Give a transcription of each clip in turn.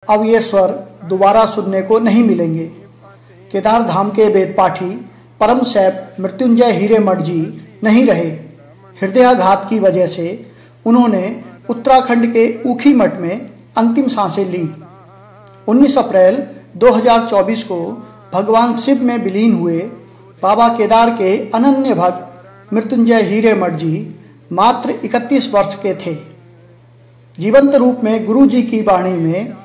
अब ये स्वर दोबारा सुनने को नहीं मिलेंगे। केदार धाम के वेद पाठी परम सैप मृत्युंजय हीरेमठ जी नहीं रहे। हृदयाघात की वजह से उन्होंने उत्तराखंड के ऊखी मठ में अंतिम सांसें ली। 19 अप्रैल 2024 को भगवान शिव में विलीन हुए बाबा केदार के अनन्य भक्त मृत्युंजय हीरेमठ जी मात्र 31 वर्ष के थे। जीवंत रूप में गुरु जी की वाणी में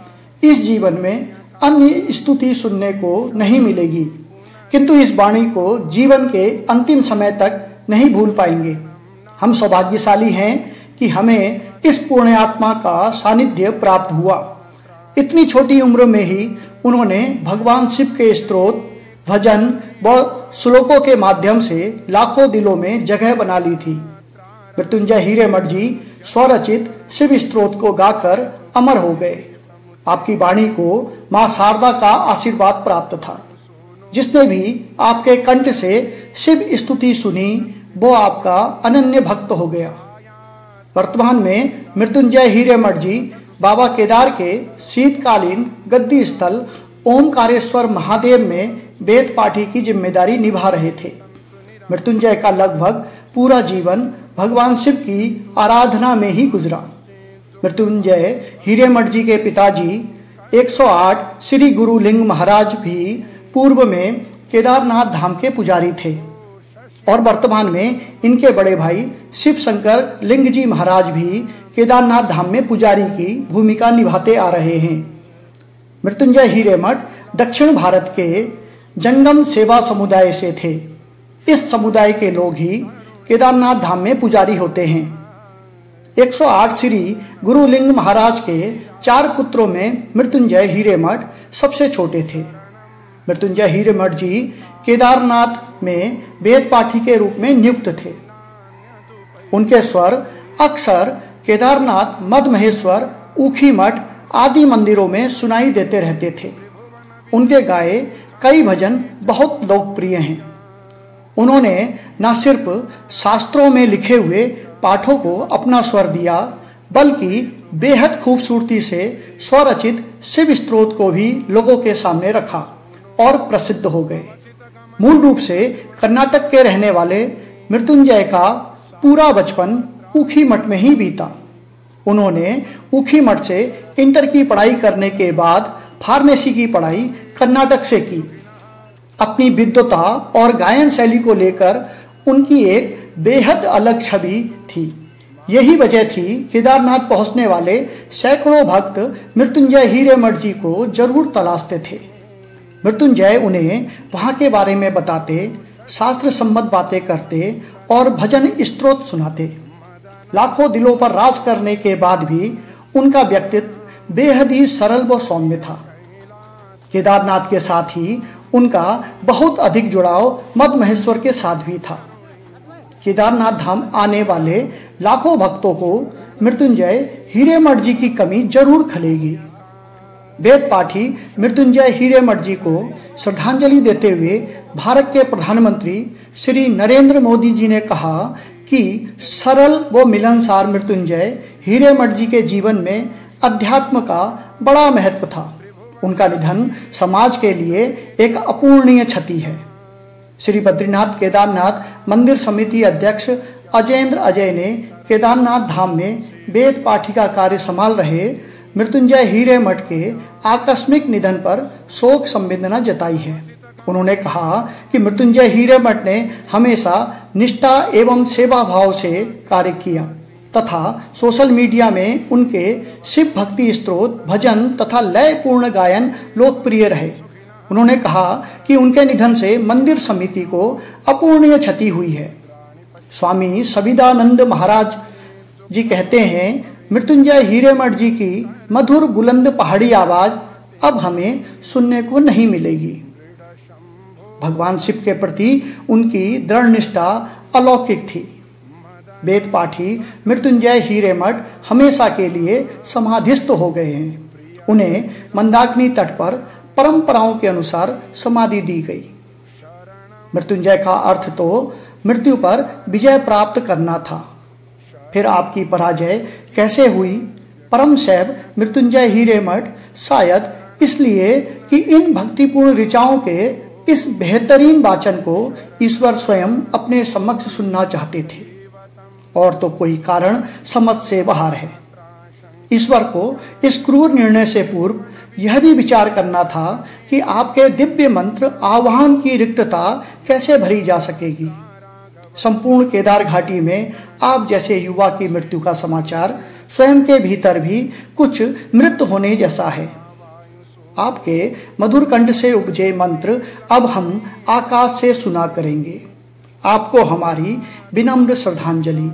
इस जीवन में अन्य स्तुति सुनने को नहीं मिलेगी, किंतु इस वाणी को जीवन के अंतिम समय तक नहीं भूल पाएंगे। हम सौभाग्यशाली हैं कि हमें इस पुण्यात्मा का सानिध्य प्राप्त हुआ। इतनी छोटी उम्र में ही उन्होंने भगवान शिव के स्तोत्र, भजन व श्लोकों के माध्यम से लाखों दिलों में जगह बना ली थी। मृत्युंजय हीरेमठ जी स्वरचित शिव स्तोत्र को गाकर अमर हो गए। आपकी वाणी को मां शारदा का आशीर्वाद प्राप्त था। जिसने भी आपके कंठ से शिव स्तुति सुनी वो आपका अनन्य भक्त हो गया। वर्तमान में मृत्युंजय हीरेमठ जी बाबा केदार के शीतकालीन गद्दी स्थल ओमकारेश्वर महादेव में वेद पाठी की जिम्मेदारी निभा रहे थे। मृत्युंजय का लगभग पूरा जीवन भगवान शिव की आराधना में ही गुजरा। मृत्युंजय हीरेमठ जी के पिताजी 108 श्री गुरु लिंग महाराज भी पूर्व में केदारनाथ धाम के पुजारी थे और वर्तमान में इनके बड़े भाई शिव शंकर लिंग जी महाराज भी केदारनाथ धाम में पुजारी की भूमिका निभाते आ रहे हैं। मृत्युंजय हीरेमठ दक्षिण भारत के जंगम सेवा समुदाय से थे। इस समुदाय के लोग ही केदारनाथ धाम में पुजारी होते हैं। 108 श्री गुरु लिंग महाराज के 4 पुत्रों में मृत्युंजय हीरेमठ सबसे छोटे थे। मृत्युंजय हीरेमठ जी केदारनाथ में वेद पाठी के रूप में नियुक्त थे। उनके स्वर अक्सर केदारनाथ, मद महेश्वर, ऊखी मठ आदि मंदिरों में सुनाई देते रहते थे। उनके गाए कई भजन बहुत लोकप्रिय हैं। उन्होंने न सिर्फ शास्त्रों में लिखे हुए पाठों को अपना स्वर दिया, बल्कि बेहद खूबसूरती से स्वरचित शिव स्तोत्र को भी लोगों के सामने रखा और प्रसिद्ध हो गए। मूल रूप से कर्नाटक के रहने वाले मृत्युंजय का पूरा बचपन ऊखी मठ में ही बीता। उन्होंने ऊखी मठ से इंटर की पढ़ाई करने के बाद फार्मेसी की पढ़ाई कर्नाटक से की। अपनी विद्वता और गायन शैली को लेकर उनकी एक बेहद अलग छवि थी। यही वजह थी केदारनाथ पहुंचने वाले सैकड़ों भक्त मृत्युंजय हीरेमठ जी को जरूर तलाशते थे। मृत्युंजय उन्हें वहां के बारे में बताते, शास्त्र सम्मत बातें करते और भजन स्तोत्र सुनाते। लाखों दिलों पर राज करने के बाद भी उनका व्यक्तित्व बेहद ही सरल व सौम्य था। केदारनाथ के साथ ही उनका बहुत अधिक जुड़ाव मद महेश्वर के साथ भी था। केदारनाथ धाम आने वाले लाखों भक्तों को मृत्युंजय हीरेमठ जी की कमी जरूर खलेगी। वेद पाठी मृत्युंजय हीरेमठ जी को श्रद्धांजलि देते हुए भारत के प्रधानमंत्री श्री नरेंद्र मोदी जी ने कहा कि सरल व मिलनसार मृत्युंजय हीरेमठ जी के जीवन में अध्यात्म का बड़ा महत्व था। उनका निधन समाज के लिए एक अपूरणीय क्षति है। श्री बद्रीनाथ केदारनाथ मंदिर समिति अध्यक्ष अजेंद्र अजय ने केदारनाथ धाम में वेद पाठी का कार्य संभाल रहे मृत्युंजय हीरेमठ के आकस्मिक निधन पर शोक संवेदना जताई है। उन्होंने कहा कि मृत्युंजय हीरेमठ ने हमेशा निष्ठा एवं सेवा भाव से कार्य किया तथा सोशल मीडिया में उनके शिव भक्ति स्तोत्र, भजन तथा लय पूर्ण गायन लोकप्रिय रहे। उन्होंने कहा कि उनके निधन से मंदिर समिति को अपूरणीय क्षति हुई है। स्वामी सविदानंद महाराज जी कहते हैं, मृत्युंजय हीरेमठ जी की मधुर बुलंद पहाड़ी आवाज अब हमें सुनने को नहीं मिलेगी। भगवान शिव के प्रति उनकी दृढ़ निष्ठा अलौकिक थी। वेद पाठी मृत्युंजय हीरेमठ हमेशा के लिए समाधिस्थ हो गए हैं। उन्हें मंदाकिनी तट पर परंपराओं के अनुसार समाधि दी गई। मृत्युंजय का अर्थ तो मृत्यु पर विजय प्राप्त करना था। फिर आपकी पराजय कैसे हुई परम सैव मृत्युंजय हीरेमठ शायद इसलिए कि इन भक्तिपूर्ण ऋचाओं के इस बेहतरीन वाचन को ईश्वर स्वयं अपने समक्ष सुनना चाहते थे, और तो कोई कारण समझ से बाहर है। ईश्वर को इस क्रूर निर्णय से पूर्व यह भी विचार करना था कि आपके दिव्य मंत्र आवाहन की रिक्तता कैसे भरी जा सकेगी। संपूर्ण केदार घाटी में आप जैसे युवा की मृत्यु का समाचार स्वयं के भीतर भी कुछ मृत होने जैसा है। आपके मधुर कंठ से उपजे मंत्र अब हम आकाश से सुना करेंगे। आपको हमारी विनम्र श्रद्धांजलि।